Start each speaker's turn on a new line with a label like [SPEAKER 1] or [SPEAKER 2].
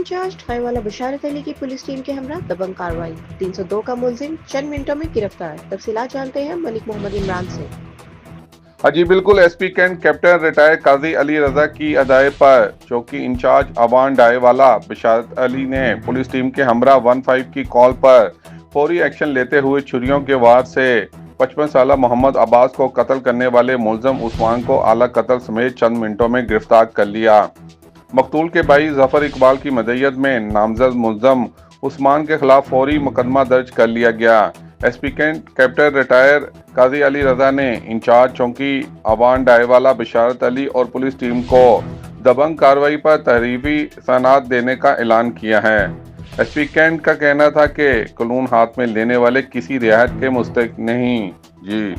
[SPEAKER 1] In charge Thane वाला बशारत अली की police team के हमरा दबंग कार्रवाई, 302 का मुलजिम चंद मिनटों में गिरफ्तार। तफसीलात जानते हैं मलिक मोहम्मद इमरान से।
[SPEAKER 2] जी बिल्कुल, एसपी कैंट कैप्टन रिटायर काजी अली रजा की हदायत पर चौकी इंचार्ज अवान डायवाला बशारत अली ने पुलिस टीम के हमरा 15 की कॉल पर फौरी एक्शन लेते हुए छुरियों के वार से 55 साला मोहम्मद अब्बास को कत्ल करने वाले मुलजम उस्मान को आला कत्ल समेत चंद मिनटों में गिरफ्तार कर लिया। मकतूल के भाई जफर इकबाल की मदय्यत में नामजद मुलजम उस्मान के खिलाफ फौरी मुकदमा दर्ज कर लिया गया। एसपी कैंट कैप्टन रिटायर काजी अली रजा ने इंचार्ज चौकी अवान डायवाला बशारत अली और पुलिस टीम को दबंग कार्रवाई पर तहरीफी सनात देने का ऐलान किया है। एसपी कैंट का कहना था कि कानून हाथ में लेने वाले किसी रियायत के मुस्तहिक नहीं। जी।